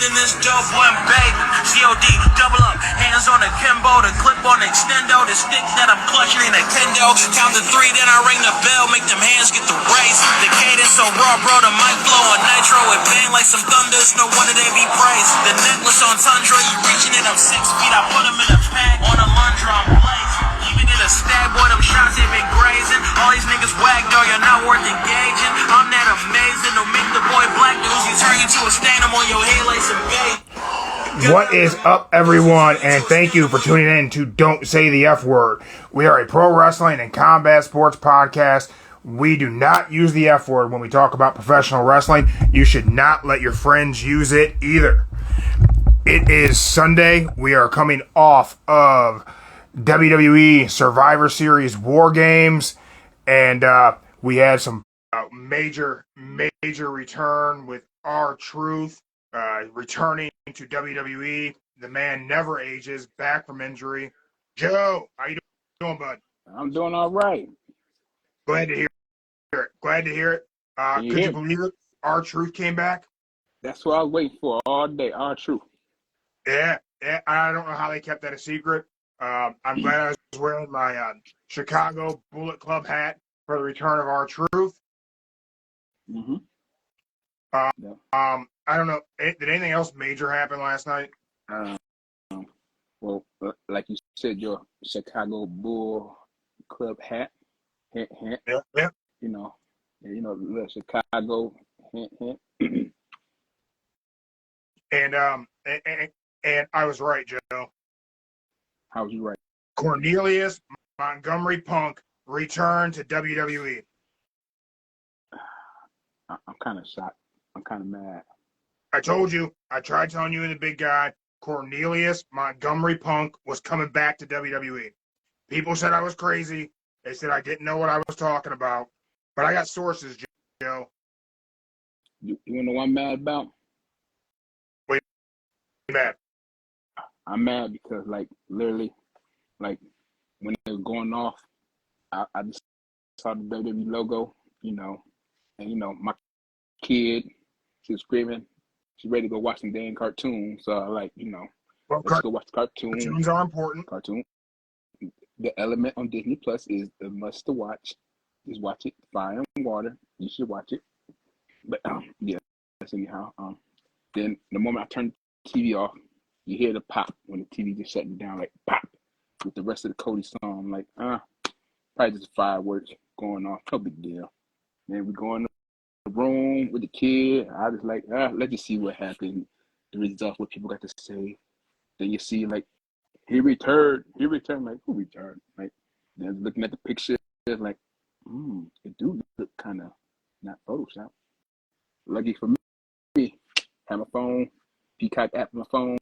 spinning this dope one baby. COD, double up, hands on the Kimbo, the clip on the extendo, the stick that I'm clutching in a kendo. Count to 3, then I ring the bell, make them hands get the race. The cadence so raw, bro, the mic flow on nitro, it bang like some thunder, it's no wonder they be praised. The necklace on Tundra, you reaching it up 6 feet, I put them in a pack on a Lundra, I'm blazed. Even in a stab, boy, them shots have been grazing. All these niggas whack, dog, you're not worth engaging. I'm that amazing, don't make the boy black news, you turn you to a stain, I'm on your head like some bait. What is up, everyone, and thank you for tuning in to Don't Say the F Word. We are a pro wrestling and combat sports podcast. We do not use the F word when we talk about professional wrestling. You should not let your friends use it either. It is Sunday. We are coming off of WWE Survivor Series War Games, and we had some major return with R-Truth. Returning to WWE, the man never ages, back from injury. Joe, how you doing, bud? I'm doing all right. Glad to hear it. Glad to hear it. Could you believe it? R-Truth came back. That's what I was waiting for all day. R-Truth. Yeah. I don't know how they kept that a secret. I'm glad I was wearing my Chicago Bullet Club hat for the return of R-Truth. Mm-hmm. I don't know. Did anything else major happen last night? Well, like you said, your Chicago Bull Club hat. Hint, hint. Yeah. You know, the Chicago hint. And I was right, Joe. How was you right? Cornelius Montgomery Punk returned to WWE. I'm kind of shocked. I'm kind of mad. I told you. I tried telling you and the big guy. Cornelius Montgomery Punk was coming back to WWE. People said I was crazy. They said I didn't know what I was talking about. But I got sources, Joe. You want to know what I'm mad about? Wait, mad. I'm mad because, literally, when they were going off, I just saw the WWE logo, and, my kid, she was screaming. She's ready to go watch some damn cartoon. So, let's go watch the cartoon. Cartoons are important. Cartoon. The element on Disney Plus is the must to watch. Just watch it. Fire and water. You should watch it. But, yeah, that's anyhow. Then the moment I turn the TV off, you hear the pop when the TV just shutting down, like pop, with the rest of the Cody song. I'm like, probably just fireworks going off. No big deal. Then we go in the room with the kid. I was like, let's just see what happened. The results, what people got to say. Then you see, he returned. Like, who returned? Like, then looking at the picture, like, it do look kind of not Photoshop. Lucky for me, had my phone, Peacock app on my phone,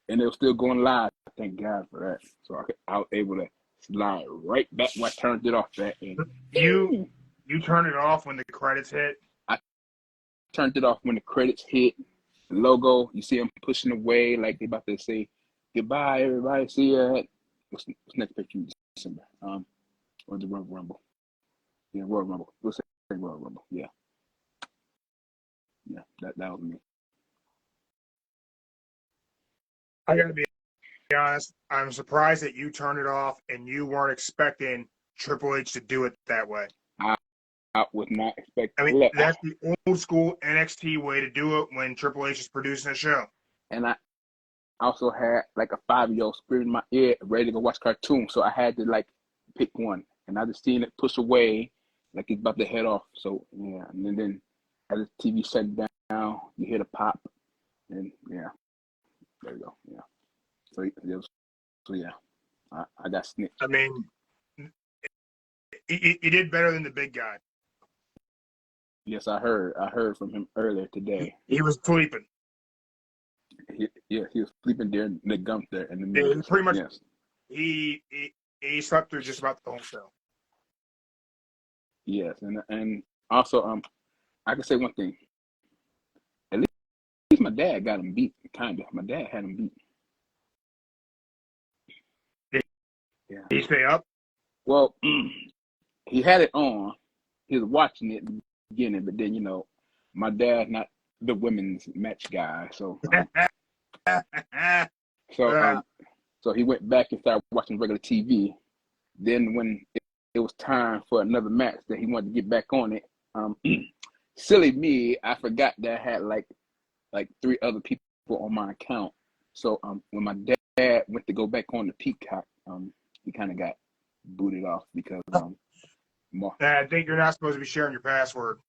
and it was still going live. Thank God for that. So I was able to slide right back where I turned it off at. And you turned it off when the credits hit? I turned it off when the credits hit. The logo, you see them pushing away like they about to say goodbye, everybody. See ya. What's next picture? December. Or the Royal Rumble. Yeah, Royal Rumble. We'll say Royal Rumble. Yeah. Yeah, that was me. I gotta be honest. I'm surprised that you turned it off and you weren't expecting Triple H to do it that way. I was not expecting. I mean, that's the old school NXT way to do it when Triple H is producing a show. And I also had a 5-year-old screaming in my ear, ready to go watch cartoon. So I had to pick one, and I just seen it push away, like it's about to head off. So yeah, and then as the TV shut down, you hear the pop, and yeah, there you go. Yeah. So yeah, I got snitched. I mean, you did better than the big guy. Yes, I heard from him earlier today. He was sleeping. He was sleeping during the gump there. And pretty much, yes. He slept through just about the whole show. Yes, and also, I can say one thing. At least my dad got him beat, kind of. My dad had him beat. Yeah. Did he stay up? Well, he had it on. He was watching it at the beginning, but then, my dad's not the women's match guy. Uh, So he went back and started watching regular TV. Then when it was time for another match that he wanted to get back on it, silly me, I forgot that I had like 3 other people on my account. So when my dad went to go back on the Peacock, he kind of got booted off because I think you're not supposed to be sharing your password.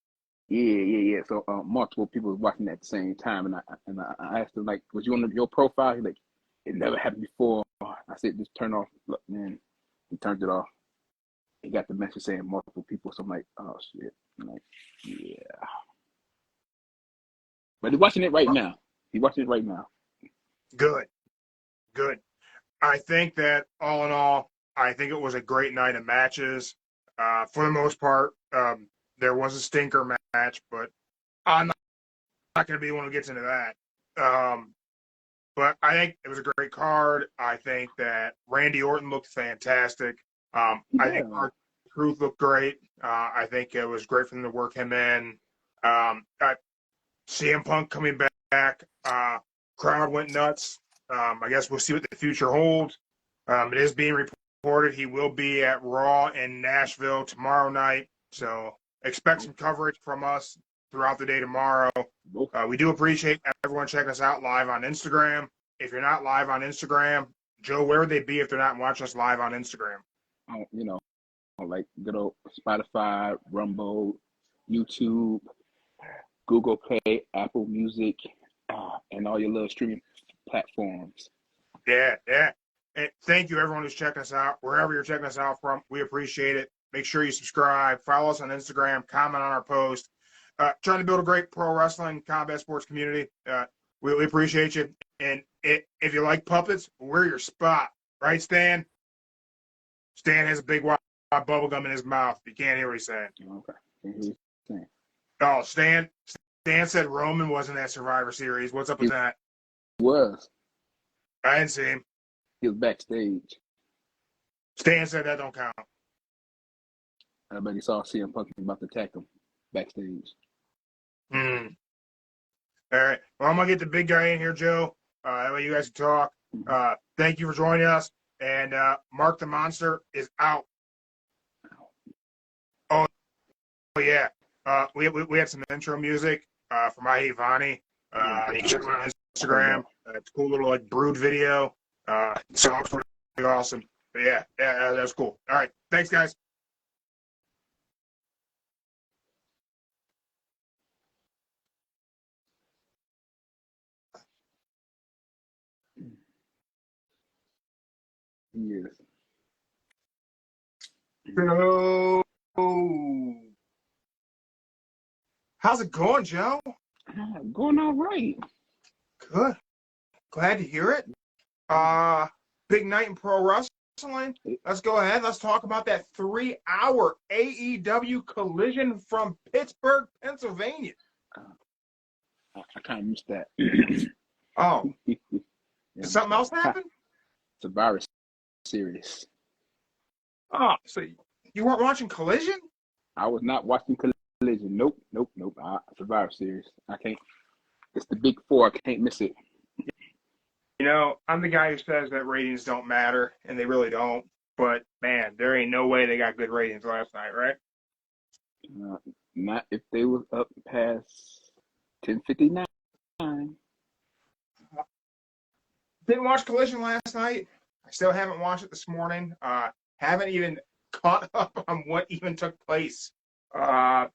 yeah. So multiple people was watching at the same time, and I asked him like, "Was you on your profile?" He's like, "It never happened before." I said, "Just turn off." Look, man, he turned it off. He got the message saying multiple people, so I'm like, "Oh shit!" I'm like, yeah. But he's watching it right now. He's watching it right now. Good. I think that all in all, I think it was a great night of matches. For the most part, there was a stinker match, but I'm not going to be the one who gets into that. But I think it was a great card. I think that Randy Orton looked fantastic. I think our Truth looked great. I think it was great for them to work him in. CM Punk coming back. Crowd went nuts. I guess we'll see what the future holds. It is being reported he will be at Raw in Nashville tomorrow night. So expect some coverage from us throughout the day tomorrow. We do appreciate everyone checking us out live on Instagram. If you're not live on Instagram, Joe, where would they be if they're not watching us live on Instagram? Like good old Spotify, Rumble, YouTube, Google Play, Apple Music, and all your little streaming platforms. Yeah. And thank you, everyone who's checking us out. Wherever you're checking us out from, we appreciate it. Make sure you subscribe, follow us on Instagram, comment on our post. Trying to build a great pro wrestling combat sports community. We appreciate you. And if you like puppets, we're your spot. Right, Stan? Stan has a big wad of bubble gum in his mouth. You can't hear what he's saying. Okay. Oh, Stan said Roman wasn't at Survivor Series. What's up with that? He was. I didn't see him. He was backstage. Stan said that don't count. I bet he saw CM Punk about to attack him backstage. All right. Well, I'm going to get the big guy in here, Joe. That way you guys can talk. Thank you for joining us. And Mark the Monster is out. Oh yeah. We had some intro music from I Hate Vonnie. You can check it out on Instagram. It's a cool little like brood video. So it's pretty awesome. But yeah, that's cool. All right. Thanks, guys. Yes. So, how's it going, Joe? Going all right. Good. Glad to hear it. Big night in pro wrestling. Let's go ahead. Let's talk about that 3-hour AEW collision from Pittsburgh, Pennsylvania. I kind of missed that. Oh. Yeah. Did something else happen? Survivor Series. Oh, so you weren't watching Collision? I was not watching Collision. Nope. Survivor Series. I can't. It's the big 4. I can't miss it. You know, I'm the guy who says that ratings don't matter, and they really don't. But, man, there ain't no way they got good ratings last night, right? Not if they was up past 10:59. Didn't watch Collision last night. I still haven't watched it this morning. Haven't even caught up on what even took place. The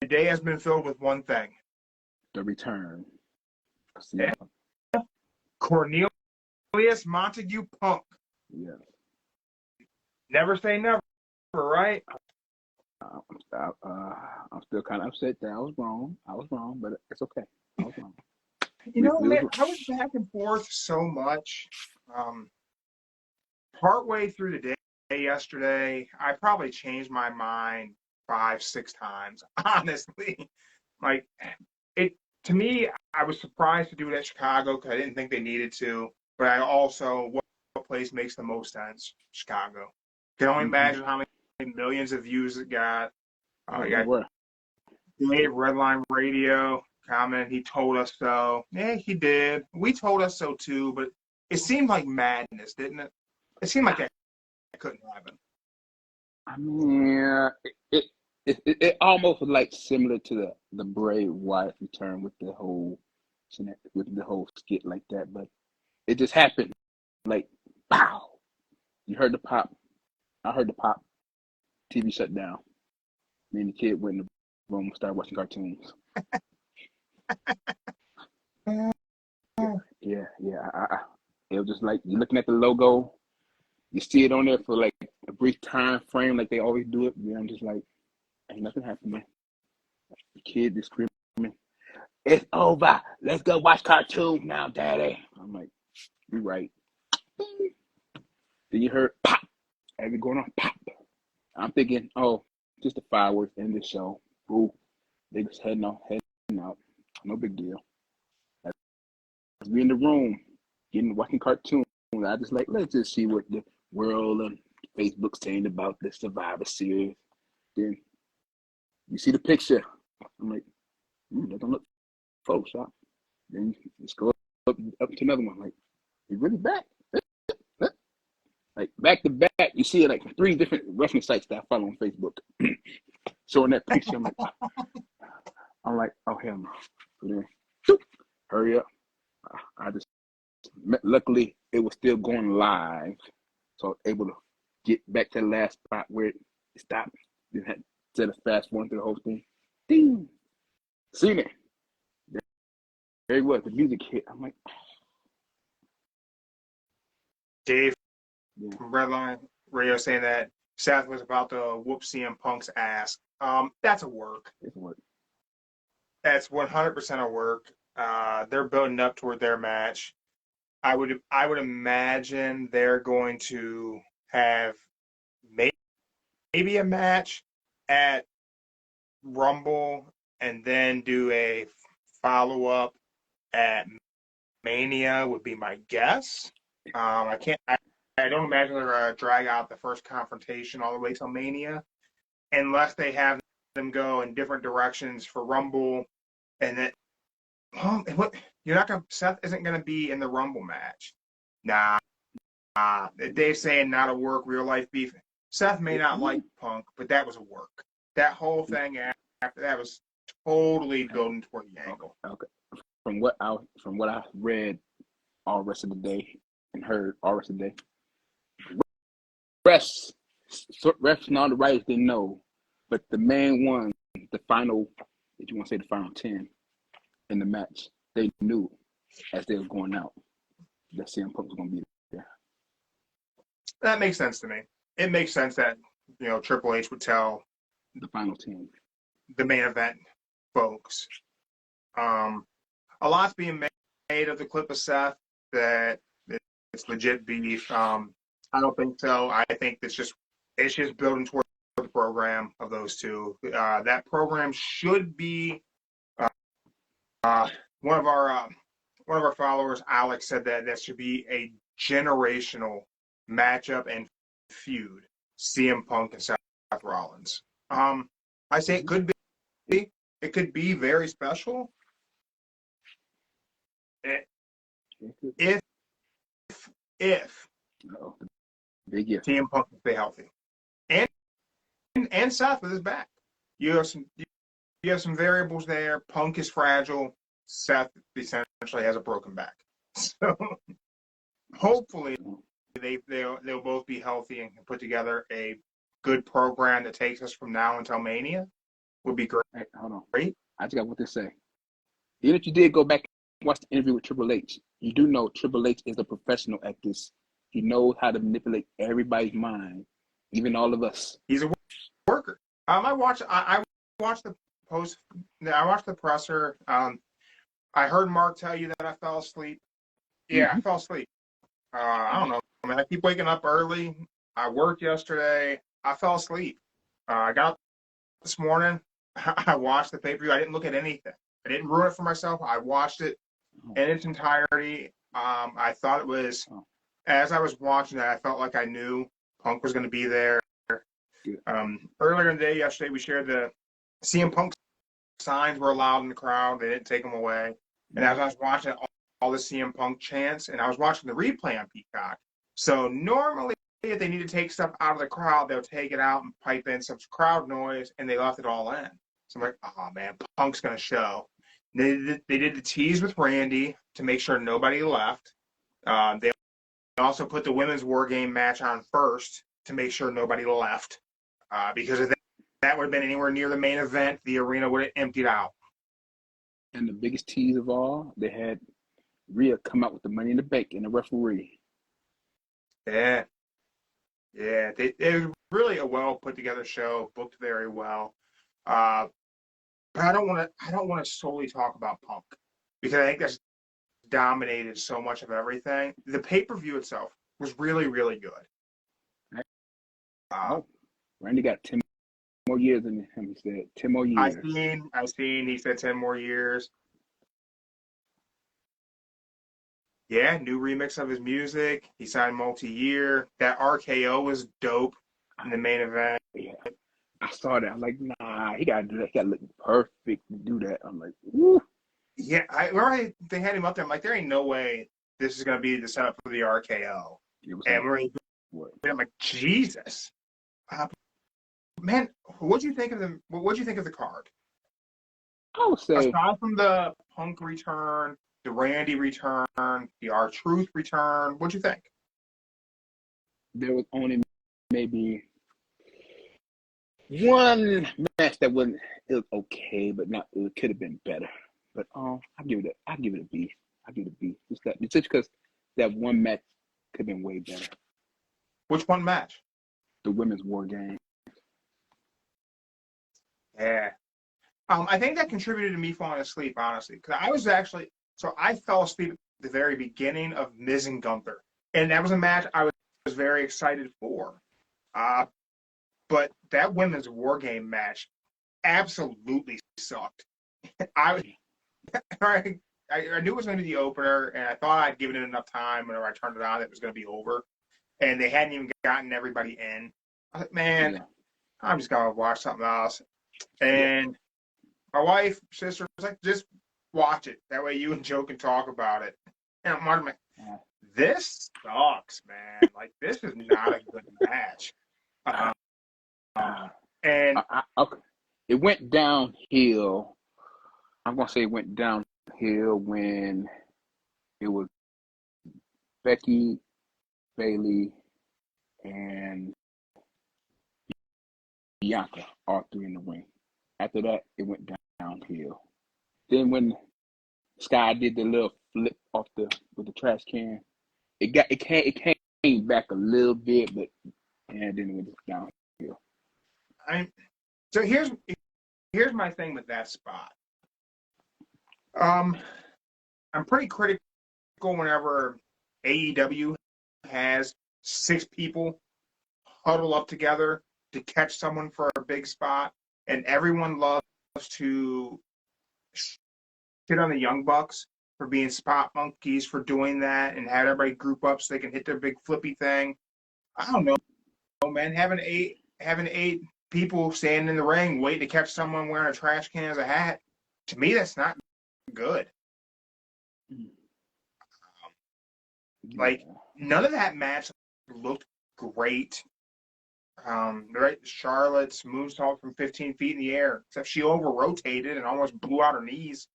day has been filled with one thing. The return. Yeah. Cornelius Montague Punk. Yeah. Never say never, right? I'm still kind of upset that I was wrong, but it's okay. I was wrong. You know, man, I was back and forth so much. Partway through the day yesterday, I probably changed my mind 5-6 times. Honestly, like to me, I was surprised to do it at Chicago because I didn't think they needed to. But I also, what place makes the most sense? Chicago. Can only imagine how many millions of views it got. You got Redline Radio. commented, he told us so. Yeah, he did. We told us so too, but it seemed like madness, didn't it? It seemed like that couldn't happen. I mean, it almost was like similar to the Bray Wyatt return with the whole skit like that, but it just happened like pow. You heard the pop. I heard the pop. TV shut down. Me and the kid went in the room and started watching cartoons. Yeah. It was just like you're looking at the logo. You see it on there for like a brief time frame, like they always do it. Yeah, I'm just like, ain't nothing happening. The kid is screaming, "It's over. Let's go watch cartoons now, Daddy." I'm like, "You're right." Then you heard pop. As it going on, pop. I'm thinking, oh, just the fireworks in the show. Ooh, they just heading out. No big deal. As we in the room, watching cartoons, I just like, let's just see what the world and Facebook's saying about the Survivor Series. Then you see the picture. I'm like, that don't look Photoshop. Then you scroll up to another one. Like, you really back? Like back to back, you see it like 3 different reference sites that I follow on Facebook. Showing that picture, I'm like, oh hell no. So then, hurry up. I just luckily it was still going live, so I was able to get back to the last spot where it stopped. Then had instead of fast forwarding through the whole thing. Ding. Seen it. There it was. The music hit. I'm like, Dave from Redline Radio saying that Seth was about to whoop CM Punk's ass. That's a work. it's what? That's 100% a work. They're building up toward their match. I would imagine they're going to have maybe a match at Rumble and then do a follow-up at Mania would be my guess. I don't imagine they're going to drag out the first confrontation all the way till Mania unless they have them go in different directions for Rumble. And then, Seth isn't going to be in the Rumble match. Nah. Dave's saying not a work, real life beef. Seth may not like Punk, but that was a work. That whole thing after that was totally building toward the angle. Okay. From what I read all rest of the day and heard all rest of the day, refs and all the writers didn't know, but the main one, the final, if you want to say the final 10 in the match, they knew as they were going out that CM Punk was going to be there. That makes sense to me. It makes sense that Triple H would tell the final 10, the main event folks. A lot's being made of the clip of Seth that it's legit beef. I don't think so. I think it's just building toward the program of those two. That program should be one of our followers, Alex, said that should be a generational matchup and feud. CM Punk and Seth Rollins. I say it could be. It could be very special. If big if CM Punk can stay healthy, and Seth with his back, you have some variables there. Punk is fragile. Seth essentially has a broken back. So hopefully they'll both be healthy and can put together a good program that takes us from now until Mania. Would be great. Hey, hold on. Great. I just got what to say. Even if you did go back and watch the interview with Triple H, you do know Triple H is a professional at this. He knows how to manipulate everybody's mind, even all of us. He's a worker. I watched the post. I watched the presser. I heard Mark tell you that I fell asleep. Yeah, I fell asleep. I don't know. I keep waking up early. I worked yesterday. I fell asleep. I got up this morning. I watched the pay-per-view. I didn't look at anything. I didn't ruin it for myself. I watched it in its entirety. I thought it was, as I was watching it, I felt like I knew Punk was going to be there. Earlier in the day, yesterday, we shared the CM Punk signs were allowed in the crowd. They didn't take them away. And as I was watching all the CM Punk chants, and I was watching the replay on Peacock. So normally, if they need to take stuff out of the crowd, they'll take it out and pipe in some crowd noise, and they left it all in. So I'm like, oh man, Punk's gonna show. They did the tease with Randy to make sure nobody left. They also put the women's War Game match on first to make sure nobody left. Because if that would have been anywhere near the main event, the arena would have emptied out. And the biggest tease of all, they had Rhea come out with the Money in the Bank and the referee. Yeah. It was really a well put together show, booked very well. But I don't want to solely talk about Punk because I think that's dominated so much of everything. The pay-per-view itself was really, really good. Randy got 10 more years in him, he said. 10 more years. I've seen, he said 10 more years. Yeah, new remix of his music. He signed multi-year. That RKO was dope in the main event. Yeah. I saw that. I'm like, nah, he got to do that. He got to look perfect to do that. I'm like, woo. Yeah, they had him up there. I'm like, there ain't no way this is going to be the setup for the RKO. And I'm like, Jesus. Man, what'd you think of the card? I would say, aside from the Punk return, the Randy return, the R-Truth return, what'd you think? There was only maybe one match that wasn't. It was okay, but not. It could have been better. But I'll give it a B. I'll give it a B. Just because that one match could have been way better. Which one match? The women's War Game. Yeah. I think that contributed to me falling asleep, honestly, because I fell asleep at the very beginning of Miz and Gunther, and that was a match I was very excited for. But that women's War Game match absolutely sucked. I knew it was going to be the opener, and I thought I'd given it enough time whenever I turned it on that it was going to be over, and they hadn't even gotten everybody in. I was like, man, I'm just going to watch something else. And my wife, sister was like, just watch it. That way you and Joe can talk about it. And I'm like, this sucks, man. Like, this is not a good match. It went downhill. I'm going to say it went downhill when it was Becky, Bayley, and Bianca, all three in the ring. After that, it went downhill. Then when Sky did the little flip with the trash can, it came back a little bit, but then it went downhill. So here's my thing with that spot. I'm pretty critical whenever AEW has 6 people huddle up together to catch someone for a big spot, and everyone loves to shit on the Young Bucks for being spot monkeys for doing that and have everybody group up so they can hit their big flippy thing. I don't know, man. Having eight people standing in the ring waiting to catch someone wearing a trash can as a hat, to me, that's not good. Like, none of that match looked great. Right, Charlotte's moonsault from 15 feet in the air, except she over-rotated and almost blew out her knees.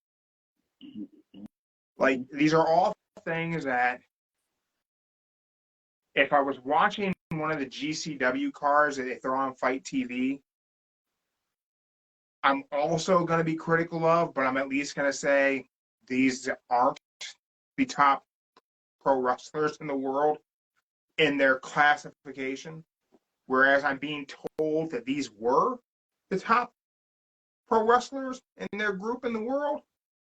Like, these are all things that if I was watching one of the GCW cards that they throw on Fight TV, I'm also going to be critical of, but I'm at least going to say these aren't the top pro wrestlers in the world in their classification. Whereas I'm being told that these were the top pro wrestlers in their group in the world,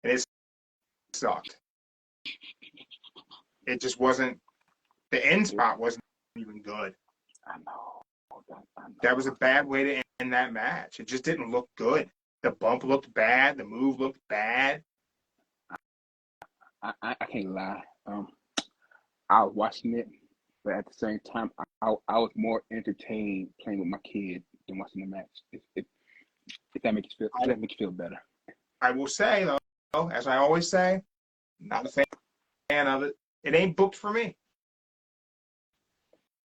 and it sucked. It just wasn't. The end spot wasn't even good. I know. That was a bad way to end that match. It just didn't look good. The bump looked bad. The move looked bad. I can't lie. I was watching it, but at the same time, I was more entertained playing with my kid than watching the match. If that makes you feel better. I will say, though, as I always say, not a fan of it. It ain't booked for me.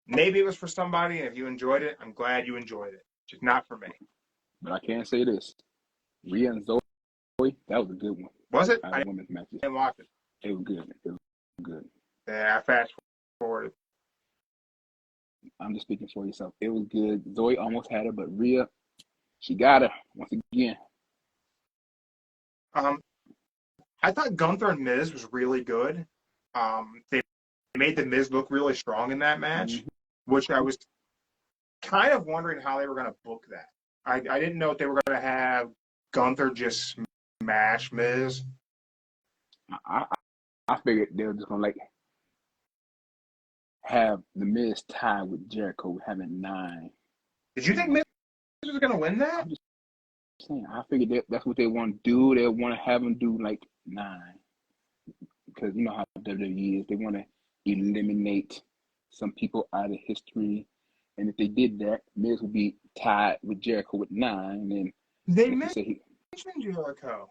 Maybe it was for somebody, and if you enjoyed it, I'm glad you enjoyed it. Just not for me. But I can say this: Rhea and Zoe, that was a good one. Was it? Out I of women's matches, didn't watch it. it was good. It was good. Yeah, I fast forwarded. I'm just speaking for yourself. It was good. Zoe almost had her, but Rhea, she got her once again. I thought Gunther and Miz was really good. They made the Miz look really strong in that match, which I was kind of wondering how they were going to book that. I didn't know if they were going to have Gunther just smash Miz. I figured they were just gonna like have the Miz tie with Jericho having 9. Did you think Miz was going to win that? I'm just saying, I figured that's what they want to do. They want to have him do like 9 because you know how WWE is. They want to eliminate some people out of history, and if they did that, Miz would be tied with Jericho with 9. And They like mentioned Jericho.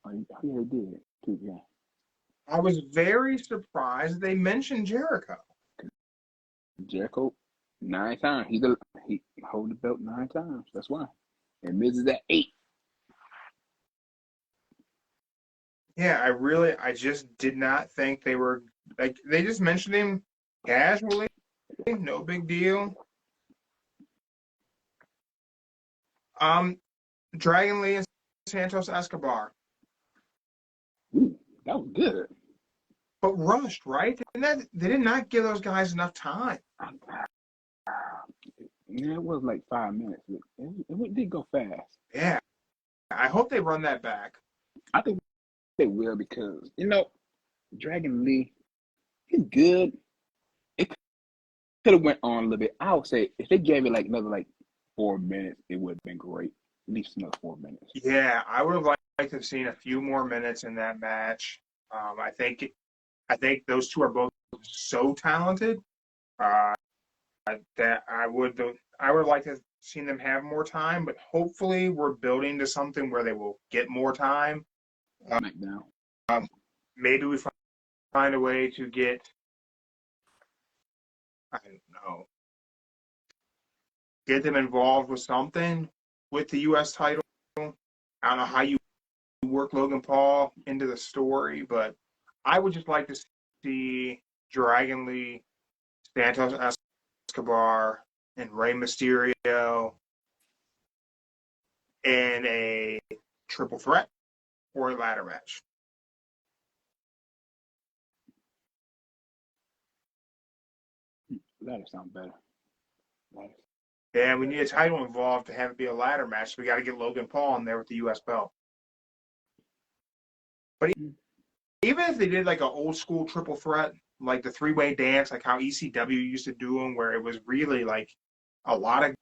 oh yeah, they did too. Yeah, I was very surprised they mentioned Jericho. Jericho 9 times. He hold the belt 9 times. That's why. And Miz is at 8. Yeah, I just did not think they were like they just mentioned him casually, no big deal. Dragon Lee and Santos Escobar, Ooh, that was good. but rushed, right? They did not give those guys enough time. Yeah, it was like 5 minutes. It did go fast. Yeah, I hope they run that back. I think they will because Dragon Lee, he's good. It could have went on a little bit. I would say if they gave it like another like 4 minutes, it would have been great. At least another 4 minutes. Yeah, I would have liked to have seen a few more minutes in that match. I think those two are both so talented that I would like to have seen them have more time. But hopefully, we're building to something where they will get more time. SmackDown. Maybe we find a way to get, I don't know, get them involved with something with the U.S. title. I don't know how you work Logan Paul into the story, but I would just like to see Dragon Lee, Santos Escobar, and Rey Mysterio in a triple threat or a ladder match. That'll sound better. Ladder. And we need a title involved to have it be a ladder match. So we got to get Logan Paul in there with the U.S. belt. But even if they did like an old school triple threat, like the 3-way dance, like how ECW used to do them, where it was really like a lot of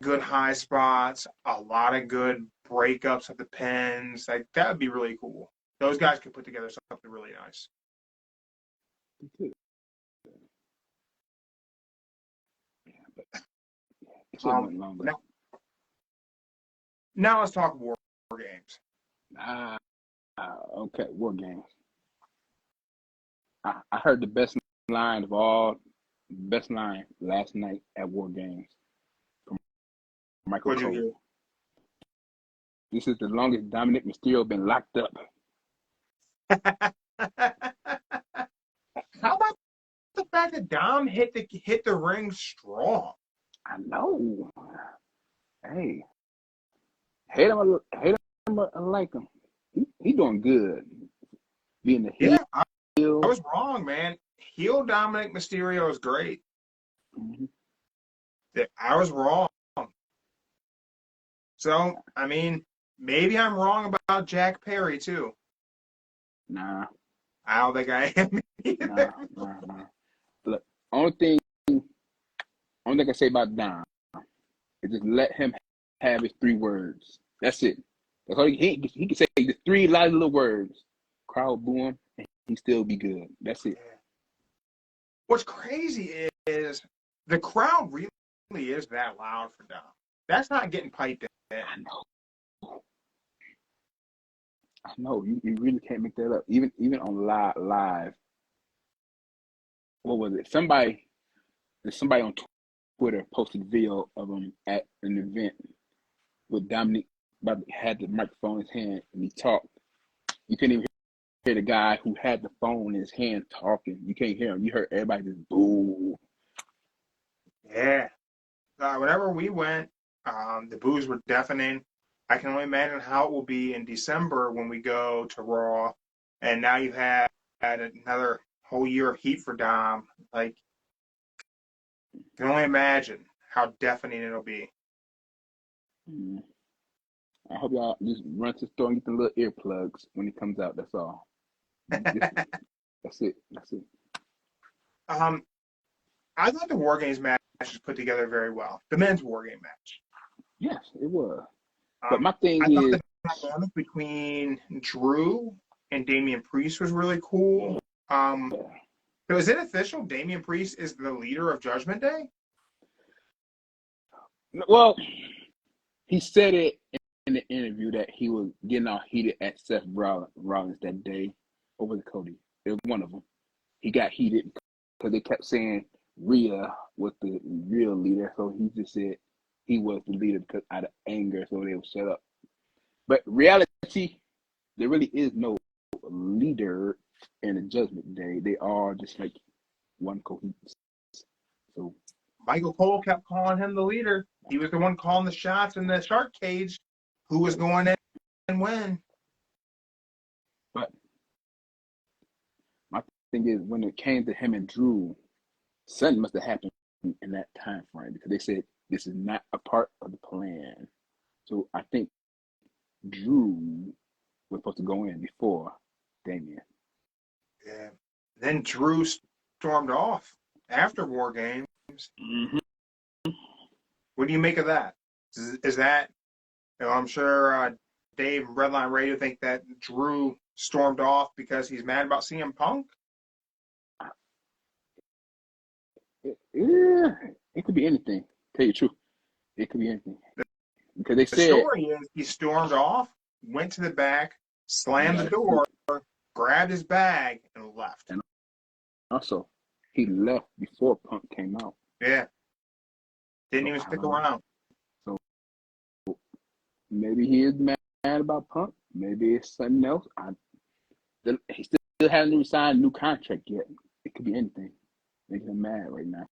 good high spots, a lot of good breakups of the pins, like that would be really cool. Those guys could put together something really nice. Yeah, but it should have went longer. Now let's talk war games. Okay, War Games. I heard the best line last night at War Games from Michael What'd you Cole. This is the longest Dominic Mysterio been locked up. How about the fact that Dom hit the ring strong? I know. Hey, hate him or like him. He doing good. Being the heel. Yeah, I was wrong, man. Heel Dominic Mysterio is great. Mm-hmm. I was wrong. So, I mean, maybe I'm wrong about Jack Perry, too. Nah. I don't think I am either. Nah. Look, only thing I can say about Dom is just let him have his 3 words. That's it. That's all he can say the 3 loud little words. Crowd boo him, and he still be good. That's it. What's crazy is the crowd really is that loud for Dom. That's not getting piped in. I know. I know you really can't make that up. Even on live. What was it? Somebody on Twitter posted a video of him at an event with Dominic, but had the microphone in his hand and he talked. You couldn't even hear the guy who had the phone in his hand talking. You can't hear him. You heard everybody just boo. Yeah. Whenever we went, the boos were deafening. I can only imagine how it will be in December when we go to Raw. And now you've had another whole year of heat for Dom. Like, I can only imagine how deafening it'll be. I hope y'all just run to the store and get the little earplugs when he comes out. That's all. That's it. I thought the War Games match was put together very well. The men's War Game match. Yes, it was. But my thing I thought is, the dynamic between Drew and Damian Priest was really cool. So is it official? Damian Priest is the leader of Judgment Day? well, he said it in the interview that he was getting all heated at Seth Rollins that day over the Cody. It was one of them. He got heated because they kept saying Rhea was the real leader, so he just said he was the leader because out of anger, so they would shut up. But reality, there really is no leader in the Judgment Day. They are just like one cohesive. So Michael Cole kept calling him the leader. He was the one calling the shots in the shark cage. Who was going in and when? but my thing is, when it came to him and Drew, something must have happened in that time frame because they said this is not a part of the plan. So I think Drew was supposed to go in before Damian. Yeah. Then Drew stormed off after War Games. Mm-hmm. What do you make of that? Is that, I'm sure Dave and Redline Radio think that Drew stormed off because he's mad about CM Punk? It could be anything. Tell you the truth, it could be anything because they The said story is he stormed off, went to the back, slammed the door, grabbed his bag, and left. And also he left before Punk came out. Yeah. Didn't even stick around. So maybe he is mad about Punk. Maybe it's something else. He still hasn't signed a new contract yet. It could be anything. Making him mad right now.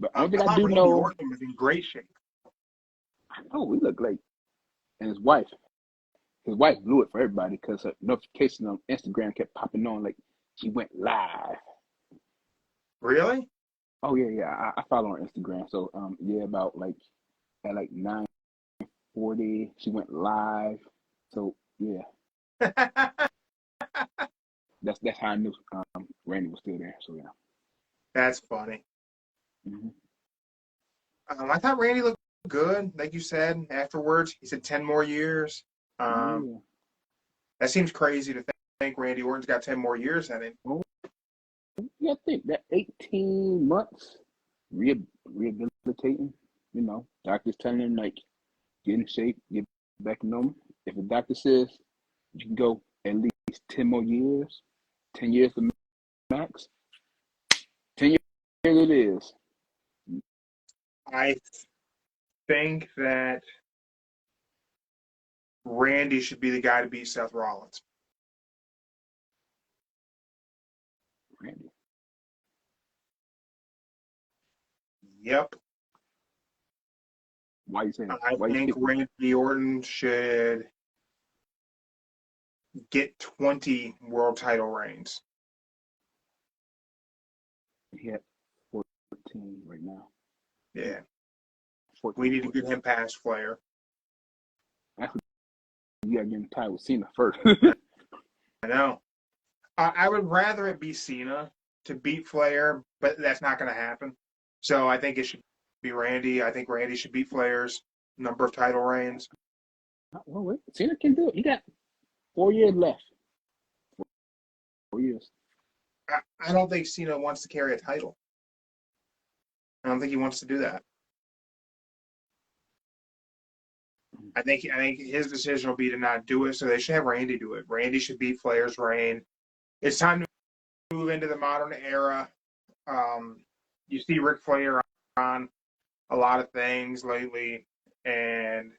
But one thing I do know, Orton was in great shape. I know he looked like, and his wife blew it for everybody because her notification on Instagram kept popping on like she went live. Really? Oh yeah. I follow her on Instagram. So about like at like 9:40 she went live. So yeah. That's how I knew Randy was still there. So yeah. That's funny. Mm-hmm. I thought Randy looked good, like you said. Afterwards, he said 10 more years. That seems crazy to think Randy Orton's got 10 more years in him. Oh, yeah, I think that 18 months rehabilitating. You know, doctors telling him like get in shape, get back to normal. If a doctor says you can go at least 10 more years, 10 years to max, 10 years it is. I think that Randy should be the guy to beat Seth Rollins. Randy. Yep. Why you saying that? I think Randy Orton should get 20 world title reigns. He had 14 right now. Yeah. 14, We need to get him past Flair. Actually, you got to get him tied with Cena first. I know. I would rather it be Cena to beat Flair, but that's not going to happen. So I think it should be Randy. I think Randy should beat Flair's number of title reigns. Well, wait. Cena can do it. He got 4 years left. 4 years. I don't think Cena wants to carry a title. I don't think he wants to do that. I think his decision will be to not do it, so they should have Randy do it. Randy should beat Flair's reign. It's time to move into the modern era. You see Ric Flair on a lot of things lately, and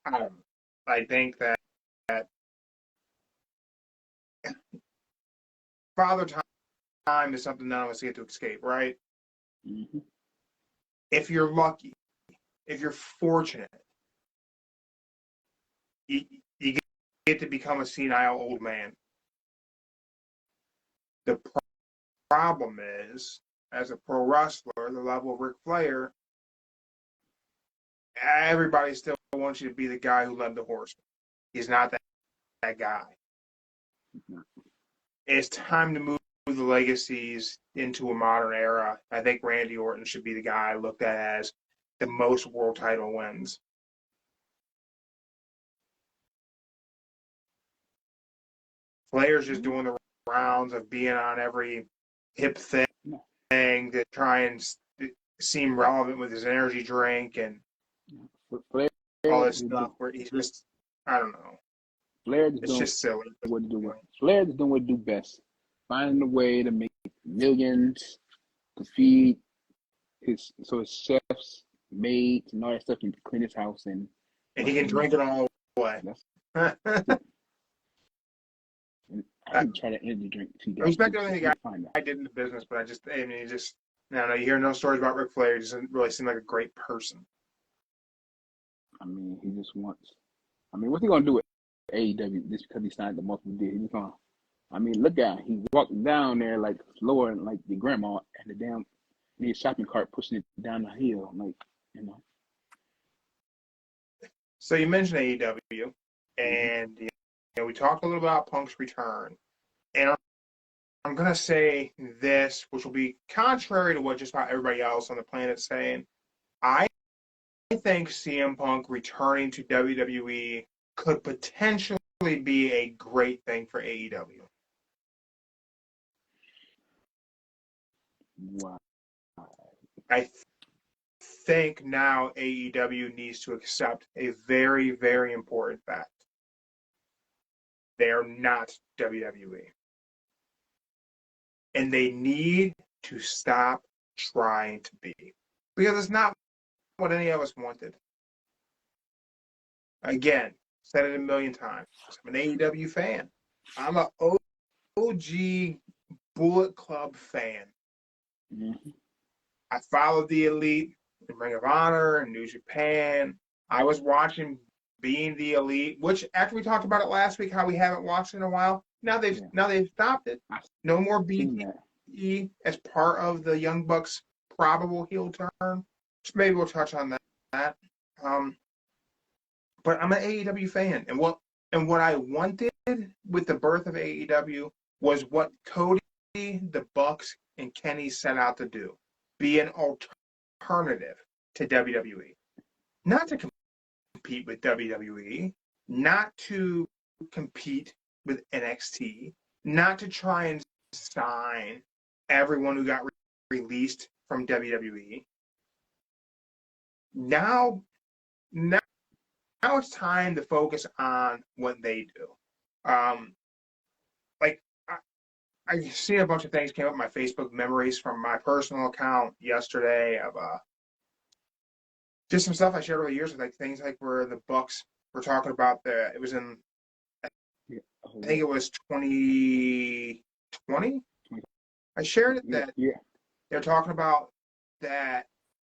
I think that Father Time is something none of us get to escape, right? Mm-hmm. If you're lucky, if you're fortunate, you get to become a senile old man. The problem is, as a pro wrestler, the level of Ric Flair, everybody still wants you to be the guy who led the horseman. He's not that guy. Mm-hmm. It's time to move the legacies into a modern era. I think Randy Orton should be the guy looked at as the most world title wins. Flair's just doing the rounds of being on every hip thing to try and seem relevant with his energy drink and Flair, all this stuff where he's just, I don't know. Flair it's just silly. What to do. Flair is doing what to do best. Finding a way to make millions to feed his chefs, maids, and all that stuff, and clean his house and he can drink it all away. I didn't try to energy drink. I respect everything the guy did in the business, but I don't know. You hear no stories about Ric Flair. He doesn't really seem like a great person. I mean, he just wants. I mean, what's he gonna do with AEW just because he signed the multiple deal? He's gonna. I mean, look at him. He walked down there like slower than like your grandma and the damn shopping cart pushing it down the hill, like So you mentioned AEW, and we talked a little about Punk's return, and I'm gonna say this, which will be contrary to what just about everybody else on the planet is saying. I think CM Punk returning to WWE could potentially be a great thing for AEW. Wow. I think now AEW needs to accept a very, very important fact. They are not WWE. And they need to stop trying to be. Because it's not what any of us wanted. Again, said it a million times. I'm an AEW fan. I'm an OG Bullet Club fan. Mm-hmm. I followed the Elite in Ring of Honor and New Japan. I was watching Being the Elite, which after we talked about it last week, how we haven't watched it in a while. Now they've stopped it. No more BTE as part of the Young Bucks' probable heel turn. So maybe we'll touch on that. But I'm an AEW fan, and what I wanted with the birth of AEW was what Cody, the Bucks, and Kenny set out to do: be an alternative to WWE, not to compete with WWE, not to compete with NXT, not to try and sign everyone who got released from WWE. Now it's time to focus on what they do. I see a bunch of things came up in my Facebook memories from my personal account yesterday of just some stuff I shared over the years, like things like where the Bucks were talking about it was in, I think it was 2020. I shared it that they're talking about that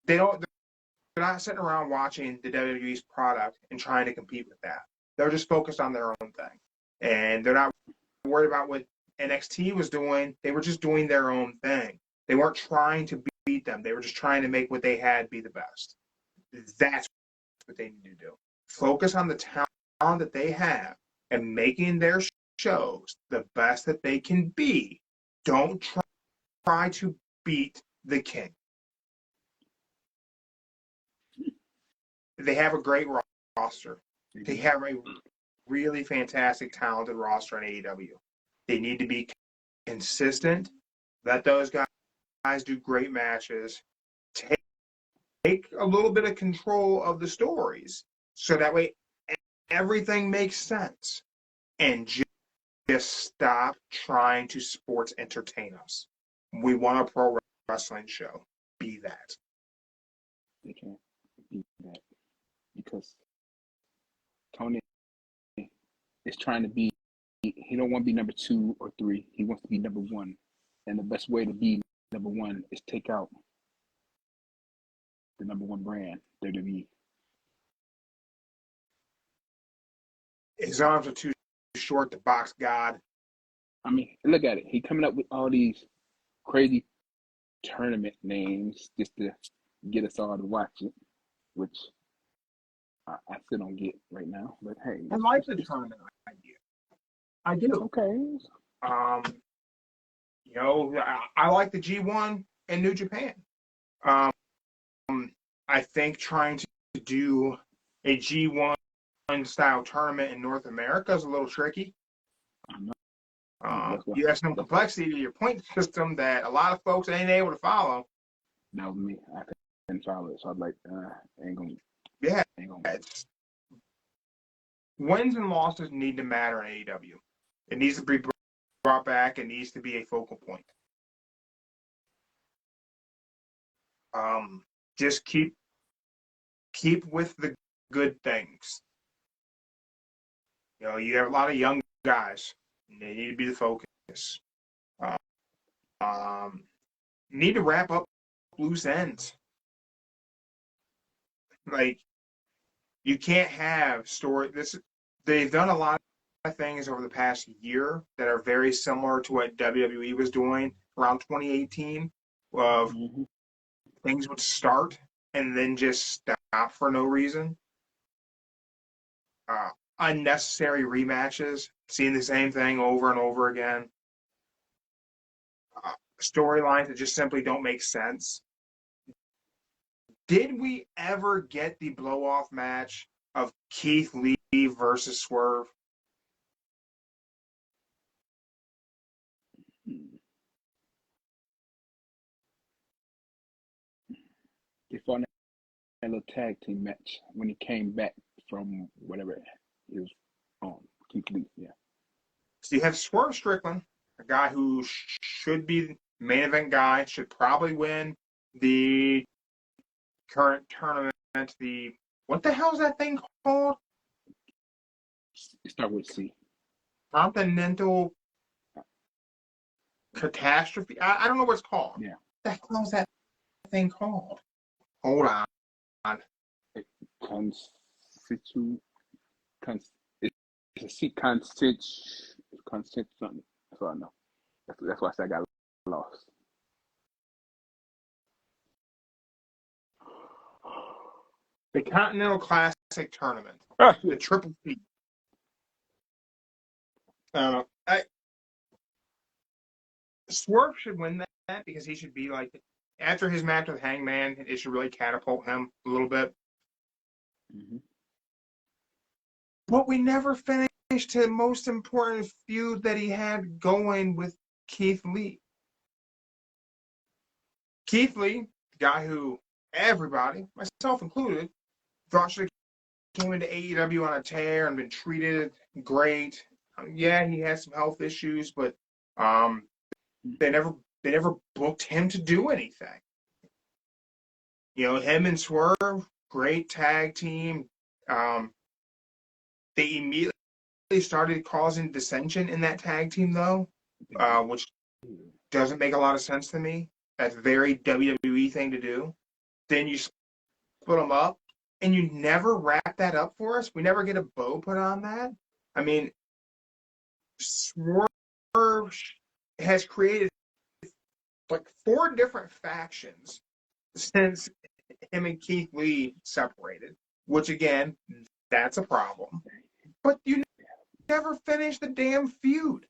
they're not sitting around watching the WWE's product and trying to compete with that. They're just focused on their own thing, and they're not worried about what NXT was doing. They were just doing their own thing. They weren't trying to beat them. They were just trying to make what they had be the best. That's what they need to do. Focus on the talent that they have and making their shows the best that they can be. Don't try to beat the king. They have a great roster. They have a really fantastic, talented roster in AEW. They need to be consistent. Let those guys do great matches. Take take a little bit of control of the stories so that way everything makes sense, and just stop trying to sports entertain us. We want a pro wrestling show. Be that. They can't be that because Tony is trying to be. He don't want to be number 2 or 3. He wants to be number 1, and the best way to be number 1 is take out the number 1 brand, WWE. His arms are too short to box God. I mean, look at it. He coming up with all these crazy tournament names just to get us all to watch it, which I still don't get right now. But hey, I like the tournament idea. I do. Okay. You know, I like the G1 in New Japan. I think trying to do a G1 style tournament in North America is a little tricky. I know. You have some complexity to your point system that a lot of folks ain't able to follow. That was me. I couldn't follow it, so I was like, ain't gonna. Yeah. Ain't gonna. Wins and losses need to matter in AEW. It needs to be brought back. It needs to be a focal point. Just keep with the good things. You know, you have a lot of young guys. They need to be the focus. Need to wrap up loose ends. Like, you can't have story. They've done a lot of things over the past year that are very similar to what WWE was doing around 2018. Of things would start and then just stop for no reason. Unnecessary rematches, seeing the same thing over and over again. Storylines that just simply don't make sense. Did we ever get the blow-off match of Keith Lee versus Swerve? They fought in that little tag team match when he came back from whatever he was on. Keith Lee, yeah. So you have Swerve Strickland, a guy who should be the main event guy, should probably win the current tournament. What the hell is that thing called? It start with C. Continental Catastrophe. I don't know what it's called. Yeah. What the hell is that thing called? Hold on. It's a C constant something. That's all I know. That's why I said I got lost. The Continental Classic Tournament. The Triple C. I don't know. Swerve should win that because he should be like, after his match with Hangman, it should really catapult him a little bit. Mm-hmm. But we never finished the most important feud that he had going with Keith Lee. Keith Lee, the guy who everybody, myself included, thought should have came into AEW on a tear and been treated great. Yeah, he has some health issues, but they never booked him to do anything. You know, him and Swerve, great tag team. They immediately started causing dissension in that tag team, though, which doesn't make a lot of sense to me. That's a very WWE thing to do. Then you split them up, and you never wrap that up for us. We never get a bow put on that. I mean, Swerve has created like 4 different factions since him and Keith Lee separated, which again, that's a problem. But you never finish the damn feud.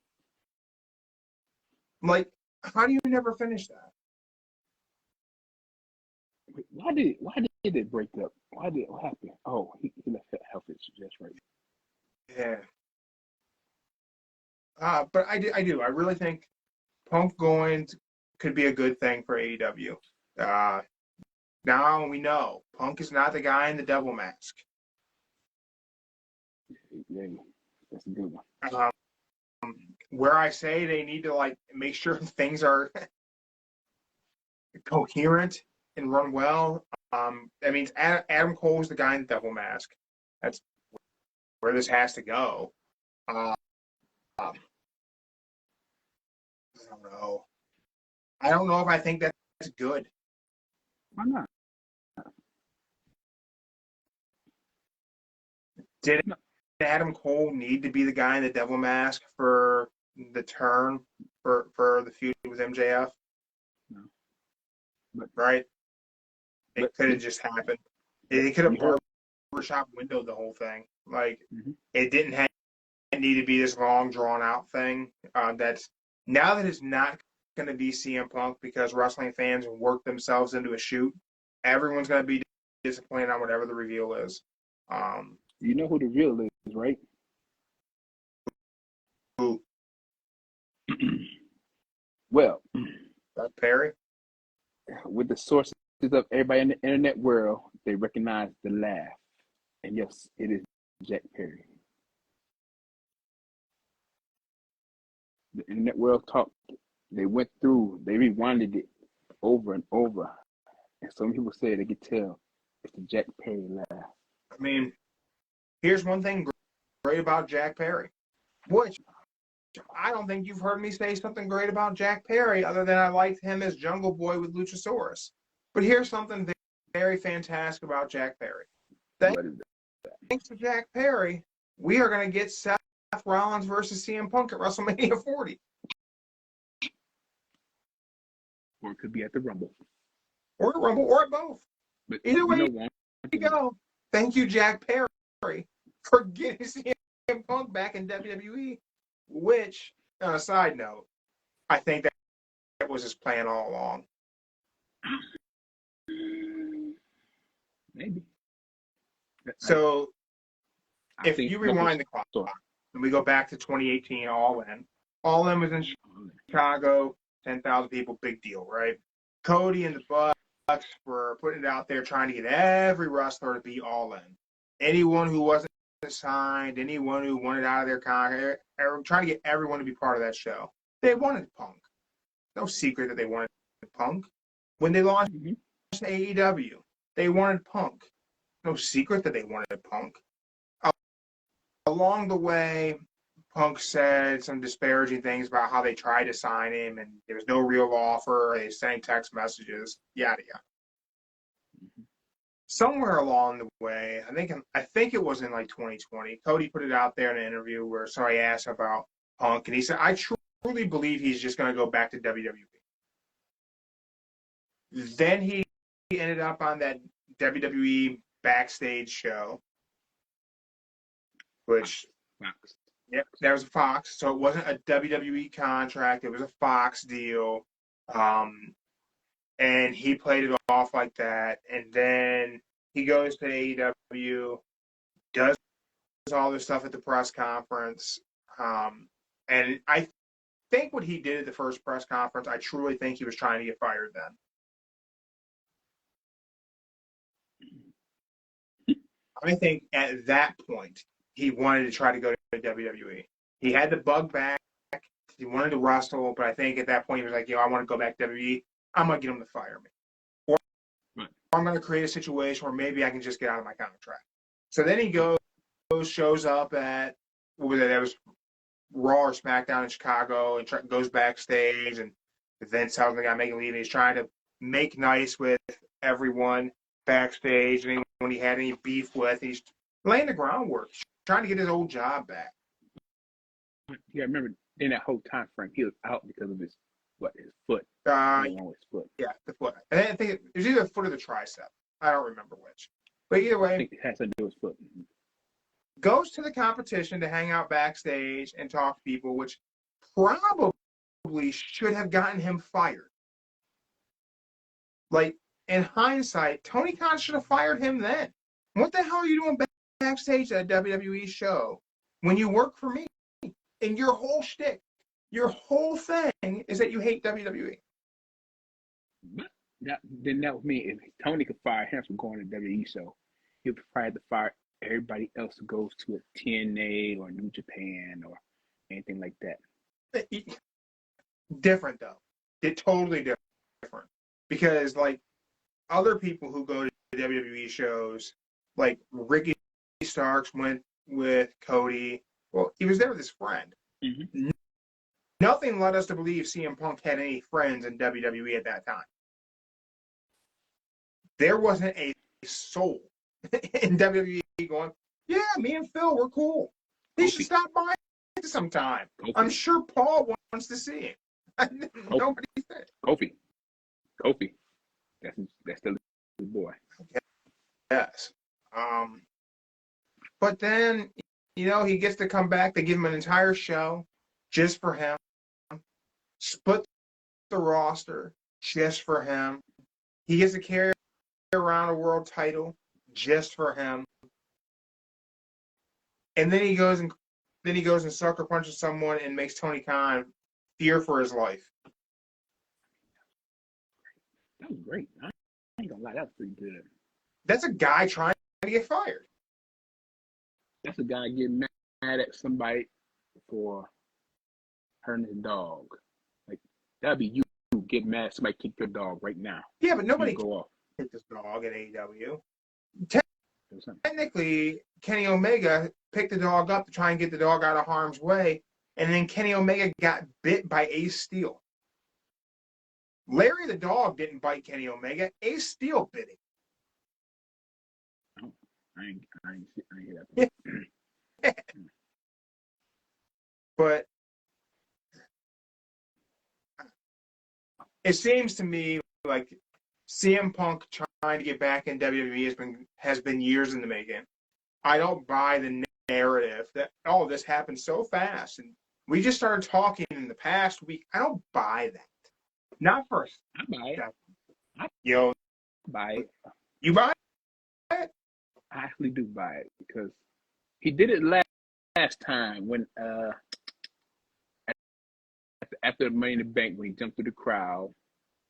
Like, how do you never finish that? Why did it break up? What happened? Oh, he left that health issue. That's right. Yeah. But I do. I really think Punk going could be a good thing for AEW. Now we know Punk is not the guy in the devil mask. Yeah, that's a good one. Where I say they need to like make sure things are coherent and run well. That means Adam Cole is the guy in the devil mask. That's where this has to go. I don't know. I don't know if I think that's good. Why not? Did Adam Cole need to be the guy in the devil mask for the turn for the feud with MJF? No. But, right? It could have you- just happened. It could have you heard- barbershop windowed the whole thing. Like Mhm. it didn't need to be this long drawn out thing. That's now that it's not going to be CM Punk because wrestling fans work themselves into a shoot. Everyone's going to be disappointed on whatever the reveal is. You know who the real is, right? Who? Well, Perry? with the sources of everybody in the internet world, they recognize the laugh. And yes, it is Jack Perry. The internet world talked. They went through, they rewinded it over and over. And some people say they could tell it's the Jack Perry laugh. I mean, here's one thing great about Jack Perry, which I don't think you've heard me say something great about Jack Perry other than I liked him as Jungle Boy with Luchasaurus. But here's something very fantastic about Jack Perry. Thanks to Jack Perry, we are going to get Seth Rollins versus CM Punk at WrestleMania 40. Or it could be at the Rumble. Or at Rumble, or at both. But Either way you go. Thank you, Jack Perry, for getting CM Punk back in WWE, which, on a side note, I think that was his plan all along. Maybe. So, if you rewind the clock and we go back to 2018, All In was in Chicago, 10,000 people, big deal, right? Cody and the Bucks were putting it out there trying to get every wrestler to be All In. Anyone who wasn't signed, anyone who wanted out of their contract, trying to get everyone to be part of that show. They wanted Punk. No secret that they wanted Punk. When they launched AEW, they wanted Punk. No secret that they wanted Punk. Along the way, Punk said some disparaging things about how they tried to sign him and there was no real offer. They sent text messages, yada yada. Somewhere along the way, I think it was in like 2020, Cody put it out there in an interview where somebody asked about Punk, and he said, "I truly believe he's just going to go back to WWE." Then he ended up on that WWE backstage show, which, yep, that was a Fox. So it wasn't a WWE contract. It was a Fox deal. And he played it off like that. And then he goes to AEW, does all this stuff at the press conference. And I think what he did at the first press conference, I truly think he was trying to get fired then. I think at that point, he wanted to try to go to WWE. He had the bug back. He wanted to wrestle, but I think at that point he was like, I want to go back to WWE. I'm going to get him to fire me. Or I'm going to create a situation where maybe I can just get out of my contract. So then he shows up at, what was it? That was Raw or SmackDown in Chicago and goes backstage and Vince tells the guy making leave. And he's trying to make nice with everyone backstage. And anyone he had any beef with, he's laying the groundwork, trying to get his old job back. Yeah, I remember in that whole time frame, he was out because of his foot. His foot. Yeah, the foot. I think it was either the foot or the tricep. I don't remember which. But either way, I think it has to do with his foot. Goes to the competition to hang out backstage and talk to people, which probably should have gotten him fired. Like, in hindsight, Tony Khan should have fired him then. What the hell are you doing backstage at a WWE show when you work for me? And your whole shtick, your whole thing is that you hate WWE. that would mean if Tony could fire him from going to WWE show, he would probably have to fire everybody else who goes to a TNA or New Japan or anything like that. Different though. They're totally different because like other people who go to WWE shows, like Ricky Starks went with Cody. Well, he was there with his friend. Mm-hmm. Nothing led us to believe CM Punk had any friends in WWE at that time. There wasn't a soul in WWE going, yeah, me and Phil, we're cool. He should stop by sometime. I'm sure Paul wants to see him. Nobody said. Kofi. That's the boy. Yes. But then, he gets to come back. They give him an entire show just for him. Split the roster just for him. He gets to carry around a world title just for him. And then he goes and sucker punches someone and makes Tony Khan fear for his life. That was great. I ain't gonna lie, that was pretty good. That's a guy trying to get fired. That's a guy getting mad at somebody for hurting his dog. Like that'd be you get mad at somebody kick your dog right now. Yeah, but nobody go off. Kick this dog at AEW. Technically, Kenny Omega picked the dog up to try and get the dog out of harm's way, and then Kenny Omega got bit by Ace Steel. Larry the dog didn't bite Kenny Omega. Ace Steel bit him. Oh, I ain't hear that. But it seems to me like CM Punk trying to get back in WWE has been years in the making. I don't buy the narrative that all this happened so fast and we just started talking in the past week. I don't buy that. Not first. I buy it. Buy it. You buy it? I actually do buy it because he did it last time when after the Money in the Bank when he jumped through the crowd.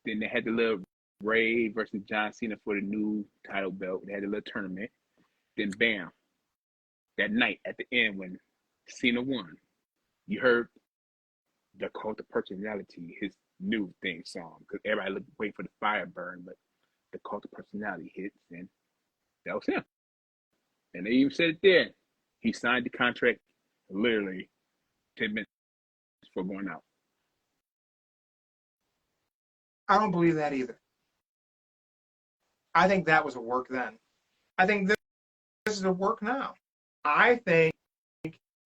Then they had the little Ray versus John Cena for the new title belt. They had a little tournament. Then bam, that night at the end when Cena won, you heard the Cult of Personality, his new theme song, because everybody waiting for the fire burn, but the Cult of Personality hits, and that was him. And they even said it there. He signed the contract literally 10 minutes before going out. I don't believe that either. I think that was a work then. I think this is a work now. I think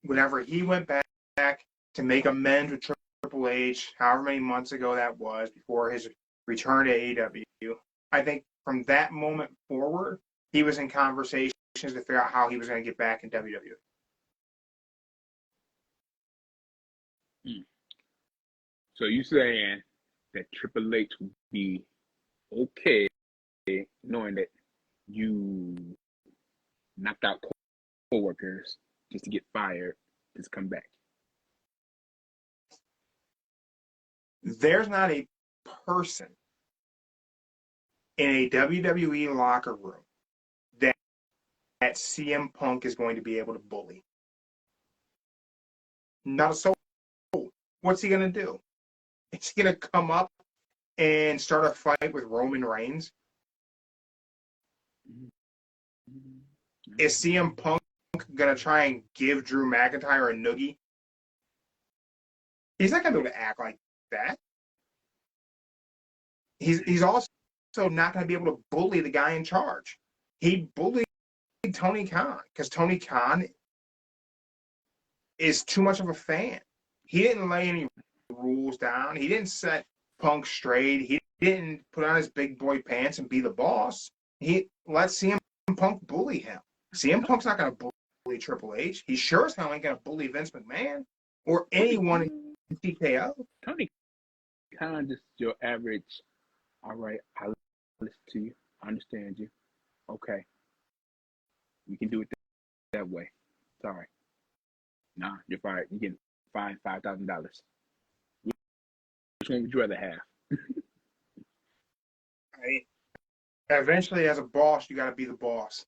whenever he went back to make amends with Triple H, however many months ago that was, before his return to AEW, I think from that moment forward, he was in conversations to figure out how he was going to get back in WWE. So you saying that Triple H would be okay knowing that you knocked out co-workers just to get fired, just come back? There's not a person in a WWE locker room that CM Punk is going to be able to bully. Not a soul. What's he going to do? Is he going to come up and start a fight with Roman Reigns? Is CM Punk going to try and give Drew McIntyre a noogie? He's not going to be able to act like that. He's also not going to be able to bully the guy in charge. He bullied Tony Khan because Tony Khan is too much of a fan. He didn't lay any rules down. He didn't set Punk straight. He didn't put on his big boy pants and be the boss. He let CM Punk bully him. CM Punk's not going to bully Triple H. He sure as hell ain't going to bully Vince McMahon or anyone in TKO. Tony Khan just your average, all right, I listen to you. I understand you. Okay. We can do it that way. Sorry. Nah, you're fired. You're getting fined $5,000. Which one would you rather have? Eventually, as a boss, you got to be the boss.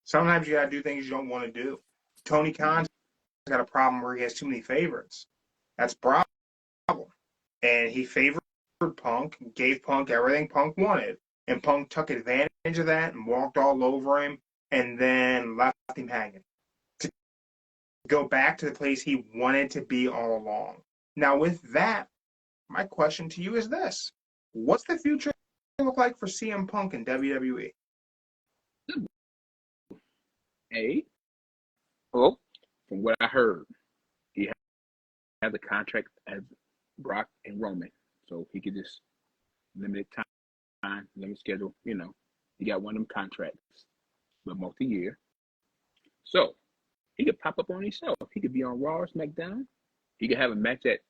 Sometimes you got to do things you don't want to do. Tony Khan's got a problem where he has too many favorites. That's a problem. And he favored Punk, gave Punk everything Punk wanted. And Punk took advantage of that and walked all over him and then left him hanging. To go back to the place he wanted to be all along. Now, with that, my question to you is this. What's the future look like for CM Punk in WWE? Well, from what I heard, he has a contract as Brock and Roman, so he could just limited time, limited schedule. You know, he got one of them contracts, but multi-year. So he could pop up on himself. He could be on Raw or SmackDown. He could have a match that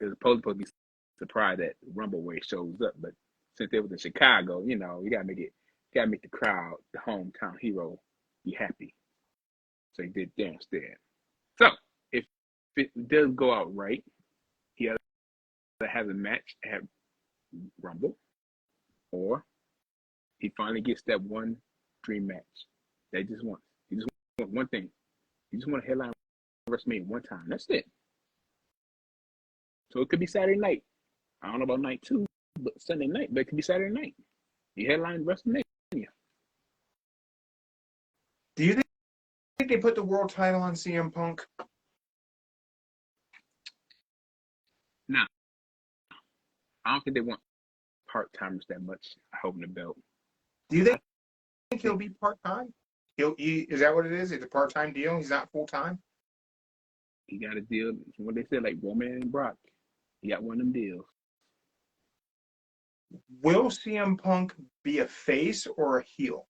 is supposed to be surprised at Rumble where he shows up, but since it was in Chicago, you know, you gotta make the crowd, the hometown hero, be happy. So he did there instead. So if it does go out right, he either has a match at Rumble, or he finally gets that one dream match that he just wants. He just wants one thing. He just wants to headline WrestleMania one time. That's it. So it could be Saturday night. I don't know about night 2, but Sunday night. But it could be Saturday night. He headlined WrestleMania. Do you think they put the world title on CM Punk? Nah, I don't think they want part-timers that much holding the belt. Do you think he'll be part-time? Is that what it is? It's a part-time deal? He's not full-time? He got a deal, what they said, like Roman and Brock. He got one of them deals. Will CM Punk be a face or a heel?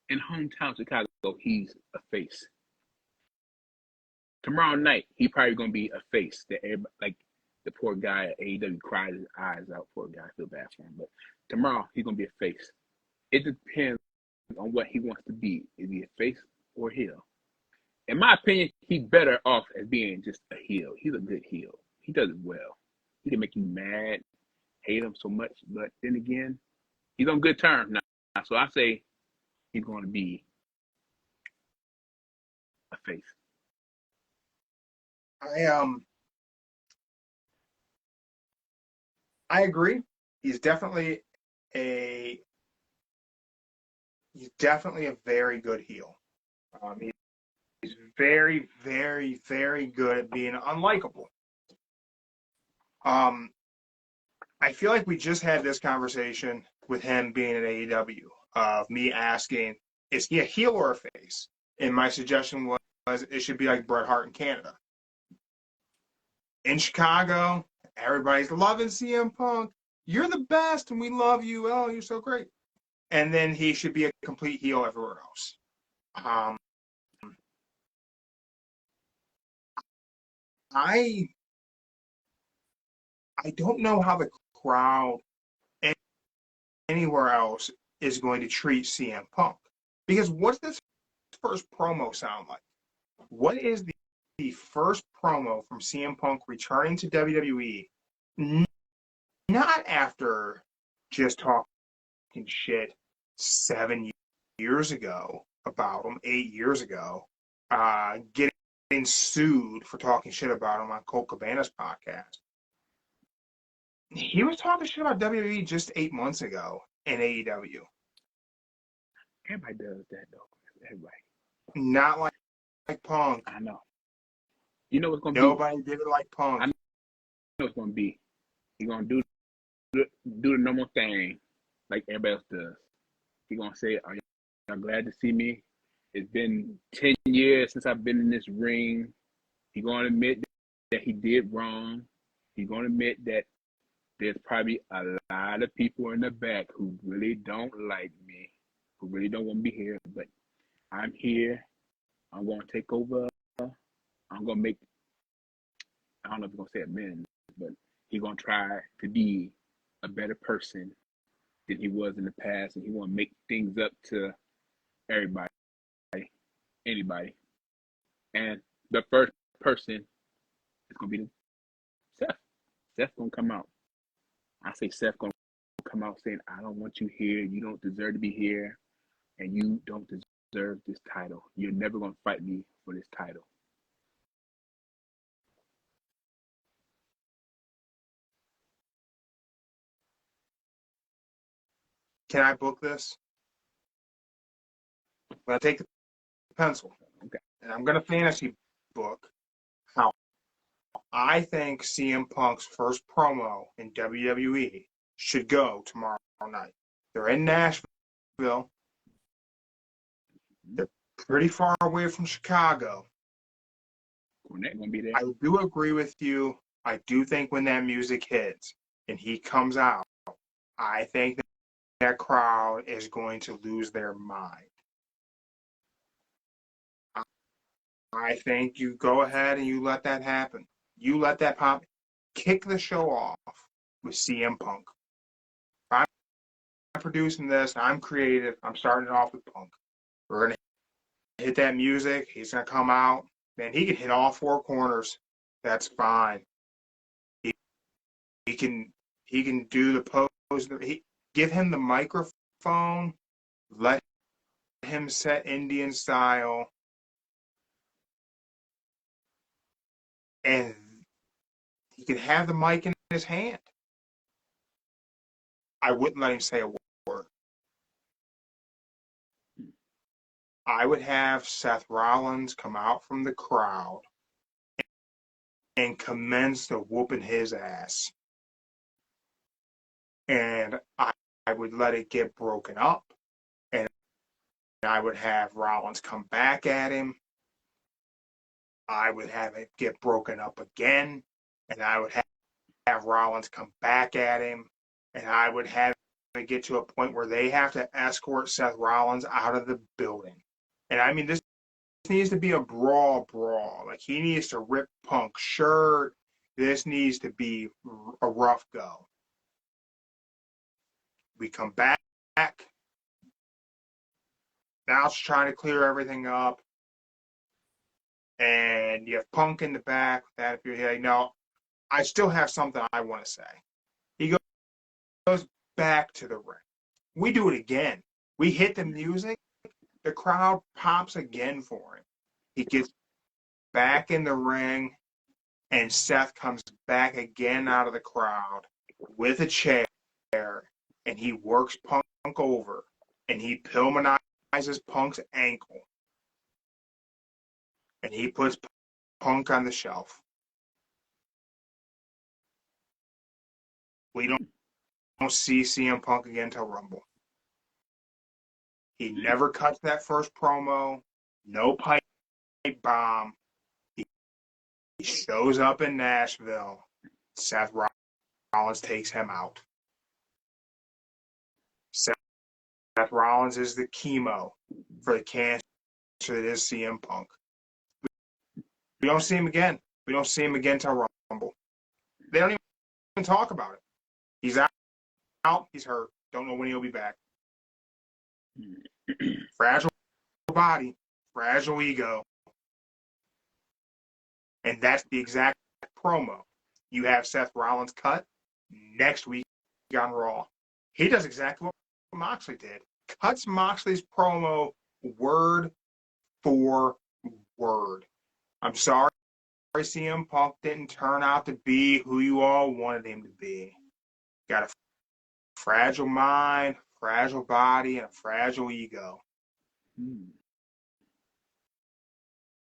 In hometown Chicago, he's a face. Tomorrow night, he probably gonna be a face that everybody, like the poor guy at AEW cried his eyes out. Poor guy, I feel bad for him. But tomorrow he's gonna be a face. It depends on what he wants to be. Is he a face or a heel? In my opinion, he's better off as being just a heel. He's a good heel. He does it well. He can make you mad, hate him so much, but then again, he's on good terms now. So I say he's going to be a face. I agree. He's definitely a very good heel. He's very, very, very good at being unlikable. I feel like we just had this conversation with him being at AEW of me asking, is he a heel or a face? And my suggestion was it should be like Bret Hart in Canada. In Chicago, everybody's loving CM Punk. You're the best and we love you. Oh, you're so great. And then he should be a complete heel everywhere else. I don't know how the crowd anywhere else is going to treat CM Punk. Because what's this first promo sound like? What is the first promo from CM Punk returning to WWE? Not after just talking shit 7 years ago about him, 8 years ago, getting sued for talking shit about him on Colt Cabana's podcast. He was talking shit about WWE just 8 months ago in AEW. Everybody does that, though. Everybody. Not like Punk. I know. You know what's going to be? Nobody did it like Punk. I know what's going to be. He's going to do the normal thing like everybody else does. He's going to say, are y'all glad to see me? It's been 10 years since I've been in this ring. He's going to admit that he did wrong. He's going to admit that there's probably a lot of people in the back who really don't like me, who really don't want to be here, but I'm here. I'm going to take over. I'm going to make, I don't know if I'm going to say amends, but he's going to try to be a better person than he was in the past, and he want to make things up to everybody, anybody. And the first person is gonna be Seth. Seth's gonna come out. I say Seth gonna come out saying, "I don't want you here. You don't deserve to be here, and you don't deserve this title. You're never gonna fight me for this title." Can I book this? I'm going to take the pencil. Okay. And I'm going to fantasy book how I think CM Punk's first promo in WWE should go tomorrow night. They're in Nashville. They're pretty far away from Chicago. Cornette gonna be there. I do agree with you. I do think when that music hits and he comes out, I think that crowd is going to lose their mind. I think you go ahead and you let that happen. You let that pop. Kick the show off with CM Punk. I'm producing this. I'm creative. I'm starting it off with Punk. We're going to hit that music. He's going to come out. Man, he can hit all four corners. That's fine. He can do the pose. Give him the microphone. Let him set Indian style. And he could have the mic in his hand. I wouldn't let him say a word. I would have Seth Rollins come out from the crowd and commence to whooping his ass. And I would let it get broken up. And I would have Rollins come back at him. I would have it get broken up again. And I would have Rollins come back at him. And I would have it get to a point where they have to escort Seth Rollins out of the building. And I mean, this needs to be a brawl. Like, he needs to rip Punk's shirt. This needs to be a rough go. We come back. Now it's trying to clear everything up. And you have Punk in the back. That if you're here, no, I still have something I want to say. He goes back to the ring. We do it again. We hit the music. The crowd pops again for him. He gets back in the ring, and Seth comes back again out of the crowd with a chair, and he works Punk over, and he Pillmanizes Punk's ankle, and he puts Punk on the shelf. We don't see CM Punk again till Rumble. He never cuts that first promo. No pipe bomb. He shows up in Nashville. Seth Rollins takes him out. Seth Rollins is the chemo for the cancer that is CM Punk. We don't see him again. We don't see him again till Rumble. They don't even talk about it. He's out. He's hurt. Don't know when he'll be back. Fragile body, fragile ego. And that's the exact promo you have Seth Rollins cut next week on Raw. He does exactly what Moxley did. Cuts Moxley's promo word for word. I'm sorry CM Punk didn't turn out to be who you all wanted him to be. Got a fragile mind, fragile body, and a fragile ego.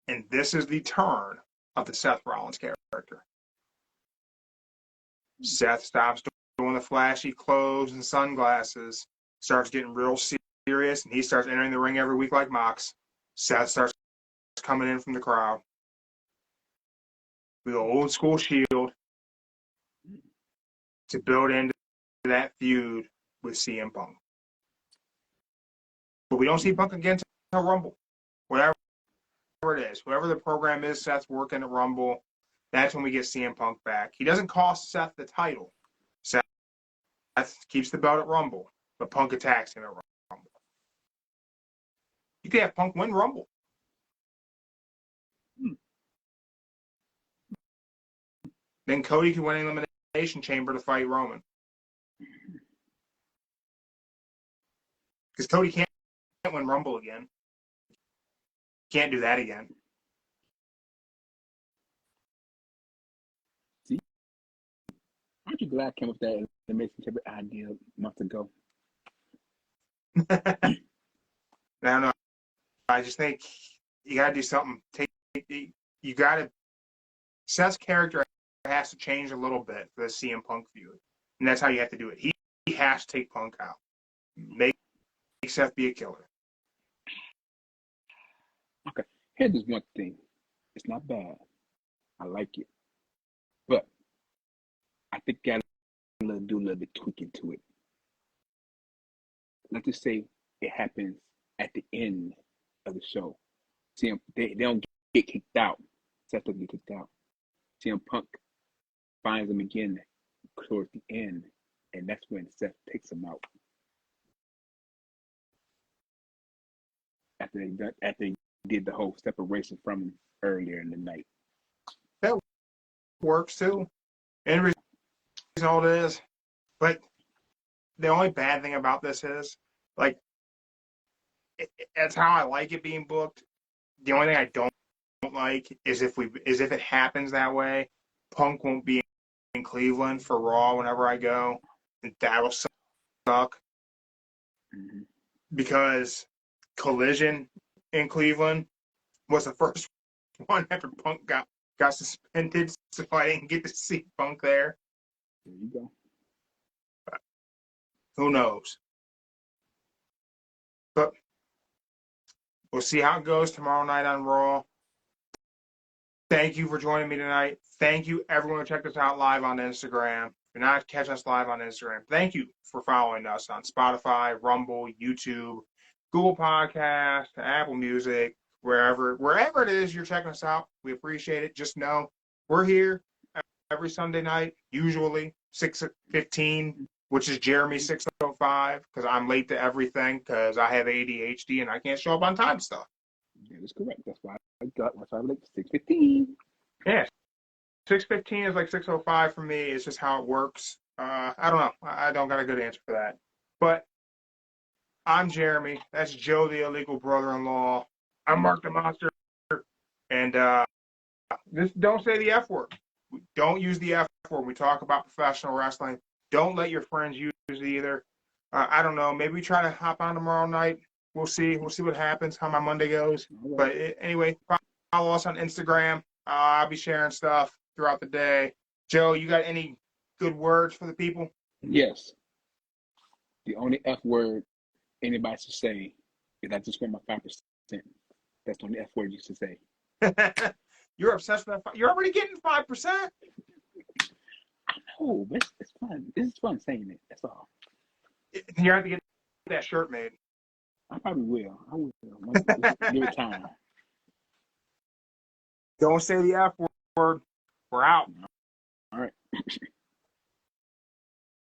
And this is the turn of the Seth Rollins character. Seth stops doing the flashy clothes and sunglasses, starts getting real serious, and he starts entering the ring every week like Mox. Seth starts coming in from the crowd. We go old school Shield to build into that feud with CM Punk. But we don't see Punk again until Rumble. Whatever it is, whatever the program is, Seth's working at Rumble. That's when we get CM Punk back. He doesn't cost Seth the title. Seth keeps the belt at Rumble, but Punk attacks him at Rumble. You could have Punk win Rumble. Then Cody can win Elimination Chamber to fight Roman. Because Cody can't win Rumble again. Can't do that again. See? Aren't you glad I came up with that Elimination Chamber idea months ago? No. I just think you got to do something. You got to. Seth's character has to change a little bit for the CM Punk feud, and that's how you have to do it. He has to take Punk out, make Seth be a killer. Okay, here's this one thing. It's not bad. I like it, but I think you got to do a little bit tweaking to it. Let's just say it happens at the end of the show. CM, they don't get kicked out. Seth doesn't get kicked out. CM Punk finds him again towards the end, and that's when Seth takes him out. After they did the whole separation from him earlier in the night. That works too. And reason all it is, but the only bad thing about this is, like, that's how I like it being booked. The only thing I don't like is if it happens that way, Punk won't be in Cleveland for Raw whenever I go, and that'll suck. Mm-hmm. Because Collision in Cleveland was the first one after Punk got suspended, so I didn't get to see Punk there. There you go. But who knows? But we'll see how it goes tomorrow night on Raw. Thank you for joining me tonight. Thank you, everyone who checked us out live on Instagram. If you're not catching us live on Instagram, thank you for following us on Spotify, Rumble, YouTube, Google Podcasts, Apple Music, wherever it is you're checking us out. We appreciate it. Just know we're here every Sunday night, usually 6:15, which is Jeremy 6:05, because I'm late to everything because I have ADHD and I can't show up on time stuff. That is correct. That's why I'm late. 6:15. Yeah, 6:15 is like 6:05 for me. It's just how it works. I don't know. I don't got a good answer for that. But I'm Jeremy. That's Joe, the illegal brother-in-law. I'm Mark the Monster. And just don't say the F word. Don't use the F word when we talk about professional wrestling. Don't let your friends use it either. I don't know. Maybe we try to hop on tomorrow night. We'll see. We'll see what happens, how my Monday goes. But anyway, follow us on Instagram. I'll be sharing stuff throughout the day. Joe, you got any good words for the people? Yes. The only F word anybody should say is I just want my 5%. That's the only F word you should say. You're obsessed with that. You're already getting 5%. I know, but it's fun. This is fun saying it. That's all. You have to get that shirt made. I probably will. I will. Give it time. Don't say the F word. We're out.